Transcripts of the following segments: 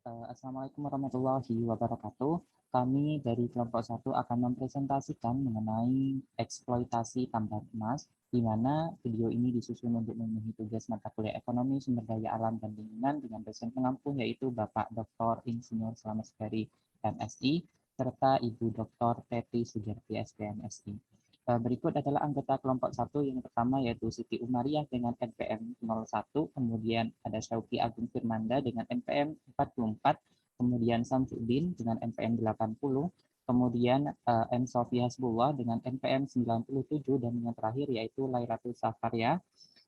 Assalamualaikum warahmatullahi wabarakatuh. Kami dari kelompok 1 akan mempresentasikan mengenai eksploitasi tambang emas, di mana video ini disusun untuk memenuhi tugas mata kuliah ekonomi, sumber daya alam, dan lingkungan dengan dosen pengampu yaitu Bapak Dr. Insinyur Slamet Ferry MSI, serta Ibu Dr. Teti Sugiarti SPMSI. Berikut adalah anggota kelompok 1 yang pertama yaitu Siti Umariah dengan NPM 01, kemudian ada Syauki Agung Firmanda dengan NPM 44, kemudian Samsudin dengan NPM 80, kemudian M. Sofi Hasbullah dengan NPM 97, dan yang terakhir yaitu Lairatul Safaria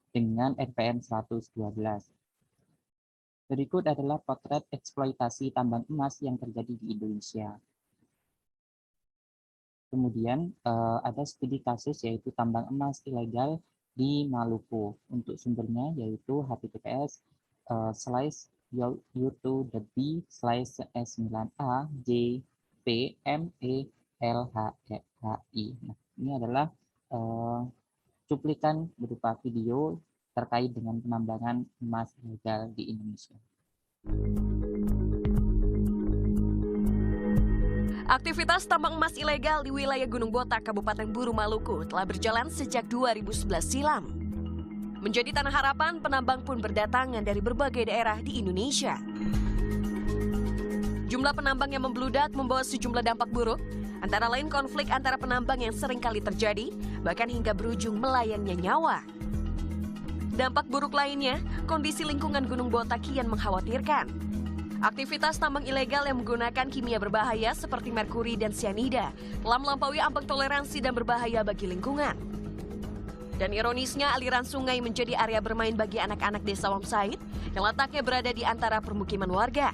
dengan NPM 112. Berikut adalah potret eksploitasi tambang emas yang terjadi di Indonesia. Kemudian ada studi kasus yaitu tambang emas ilegal di Maluku. Untuk sumbernya yaitu https://u2.b/s9a.jp.melhi. Nah, ini adalah cuplikan berupa video terkait dengan penambangan emas ilegal di Indonesia. Aktivitas tambang emas ilegal di wilayah Gunung Botak, Kabupaten Buru, Maluku telah berjalan sejak 2011 silam. Menjadi tanah harapan, penambang pun berdatangan dari berbagai daerah di Indonesia. Jumlah penambang yang membludak membawa sejumlah dampak buruk, antara lain konflik antara penambang yang sering kali terjadi, bahkan hingga berujung melayangnya nyawa. Dampak buruk lainnya, kondisi lingkungan Gunung Botak kian mengkhawatirkan. Aktivitas tambang ilegal yang menggunakan kimia berbahaya seperti merkuri dan sianida telah melampaui ambang toleransi dan berbahaya bagi lingkungan. Dan ironisnya, aliran sungai menjadi area bermain bagi anak-anak desa Wamsaid yang letaknya berada di antara permukiman warga.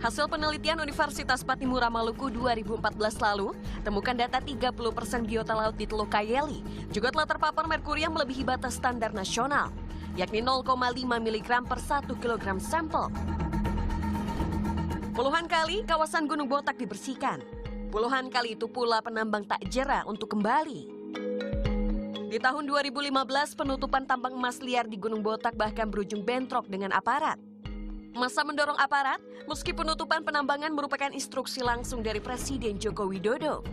Hasil penelitian Universitas Patimura Maluku 2014 lalu, temukan data 30% biota laut di Teluk Kayeli juga telah terpapar merkuri yang melebihi batas standar nasional, yakni 0,5 mg per 1 kg sampel. Puluhan kali kawasan Gunung Botak dibersihkan. Puluhan kali itu pula penambang tak jera untuk kembali. Di tahun 2015, penutupan tambang emas liar di Gunung Botak bahkan berujung bentrok dengan aparat. Masa mendorong aparat, meski penutupan penambangan merupakan instruksi langsung dari Presiden Joko Widodo.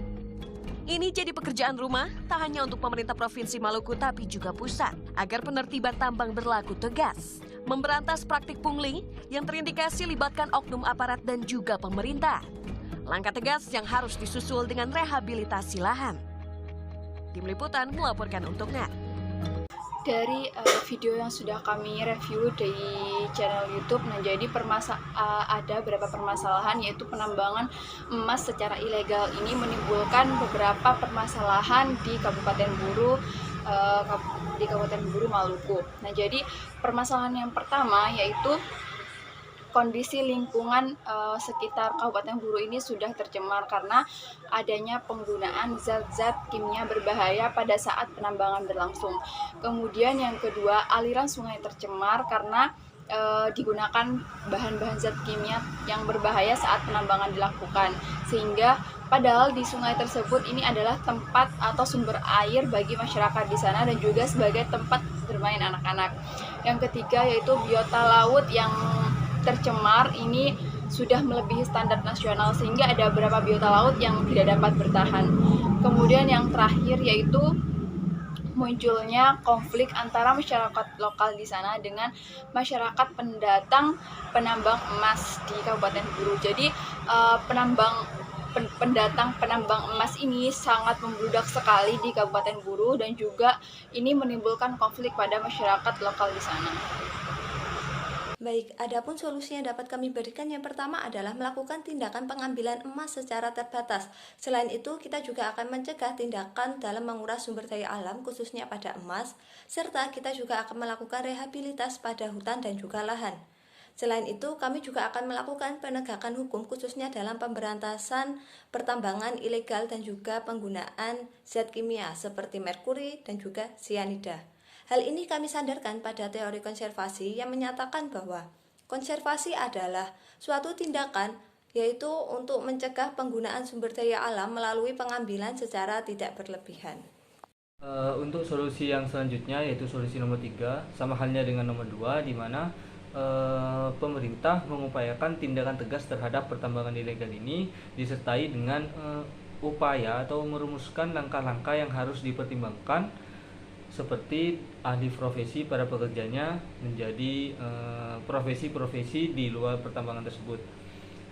Ini jadi pekerjaan rumah, tak hanya untuk pemerintah Provinsi Maluku tapi juga pusat, agar penertiban tambang berlaku tegas, memberantas praktik pungli yang terindikasi libatkan oknum aparat dan juga pemerintah. Langkah tegas yang harus disusul dengan rehabilitasi lahan. Tim Liputan melaporkan untuk NET. Dari video yang sudah kami review di channel YouTube, nah jadi ada beberapa permasalahan, yaitu penambangan emas secara ilegal ini menimbulkan beberapa permasalahan di Kabupaten Buru Maluku. Nah jadi permasalahan yang pertama yaitu kondisi lingkungan sekitar Kabupaten Buru ini sudah tercemar karena adanya penggunaan zat-zat kimia berbahaya pada saat penambangan berlangsung. Kemudian yang kedua, aliran sungai tercemar karena digunakan bahan-bahan zat kimia yang berbahaya saat penambangan dilakukan. Sehingga padahal di sungai tersebut ini adalah tempat atau sumber air bagi masyarakat di sana dan juga sebagai tempat bermain anak-anak. Yang ketiga yaitu biota laut yang tercemar ini sudah melebihi standar nasional sehingga ada beberapa biota laut yang tidak dapat bertahan. Kemudian yang terakhir yaitu munculnya konflik antara masyarakat lokal di sana dengan masyarakat penambang emas di Kabupaten Buru. Jadi pendatang penambang emas ini sangat membludak sekali di Kabupaten Buru dan juga ini menimbulkan konflik pada masyarakat lokal di sana. Baik, adapun solusi yang dapat kami berikan yang pertama adalah melakukan tindakan pengambilan emas secara terbatas. Selain itu, kita juga akan mencegah tindakan dalam menguras sumber daya alam khususnya pada emas, serta kita juga akan melakukan rehabilitas pada hutan dan juga lahan. Selain itu, kami juga akan melakukan penegakan hukum khususnya dalam pemberantasan pertambangan ilegal dan juga penggunaan zat kimia seperti merkuri dan juga sianida. Hal ini kami sandarkan pada teori konservasi yang menyatakan bahwa konservasi adalah suatu tindakan yaitu untuk mencegah penggunaan sumber daya alam melalui pengambilan secara tidak berlebihan. Untuk solusi yang selanjutnya yaitu solusi nomor 3, sama halnya dengan nomor 2, di mana pemerintah mengupayakan tindakan tegas terhadap pertambangan ilegal ini disertai dengan upaya atau merumuskan langkah-langkah yang harus dipertimbangkan seperti alih profesi para pekerjanya menjadi profesi-profesi di luar pertambangan tersebut.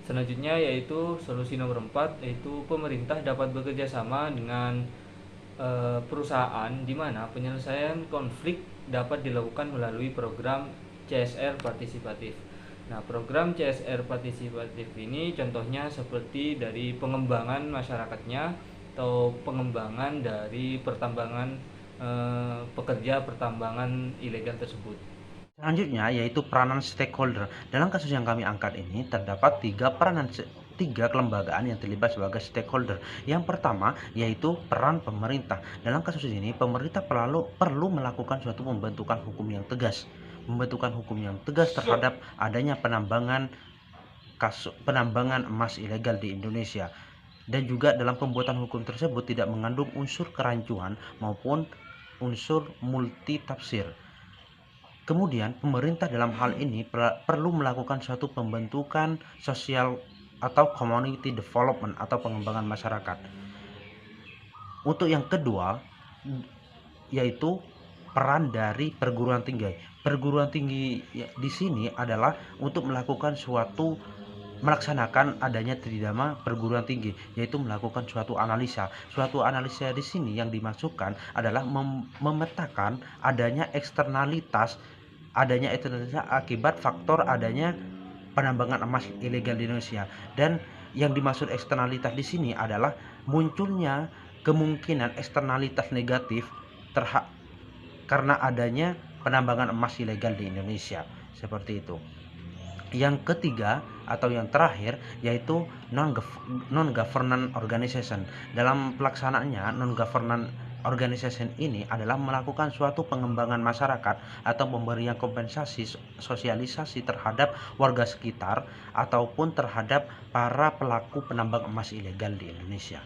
Selanjutnya yaitu solusi nomor 4, yaitu pemerintah dapat bekerja sama dengan perusahaan di mana penyelesaian konflik dapat dilakukan melalui program CSR partisipatif. Nah, program CSR partisipatif ini contohnya seperti dari pengembangan masyarakatnya atau pengembangan dari pertambangan pekerja pertambangan ilegal tersebut. Selanjutnya yaitu peranan stakeholder. Dalam kasus yang kami angkat ini terdapat tiga kelembagaan yang terlibat sebagai stakeholder. Yang pertama yaitu peran pemerintah. Dalam kasus ini pemerintah perlu melakukan suatu pembentukan hukum yang tegas. Terhadap adanya penambangan emas ilegal di Indonesia. Dan juga dalam pembuatan hukum tersebut tidak mengandung unsur kerancuan maupun unsur multitafsir. Kemudian pemerintah dalam hal ini perlu melakukan suatu pembentukan sosial atau community development atau pengembangan masyarakat. Untuk yang kedua yaitu peran dari perguruan tinggi. Perguruan tinggi di sini adalah untuk melaksanakan adanya tridharma perguruan tinggi, yaitu melakukan suatu analisa. Suatu analisa di sini yang dimasukkan adalah memetakan adanya eksternalitas akibat faktor adanya penambangan emas ilegal di Indonesia. Dan yang dimaksud eksternalitas di sini adalah munculnya kemungkinan eksternalitas negatif karena adanya penambangan emas ilegal di Indonesia. Seperti itu. Yang ketiga atau yang terakhir yaitu non-government organization. Dalam pelaksanaannya non-government organization ini adalah melakukan suatu pengembangan masyarakat atau pemberian kompensasi sosialisasi terhadap warga sekitar ataupun terhadap para pelaku penambang emas ilegal di Indonesia.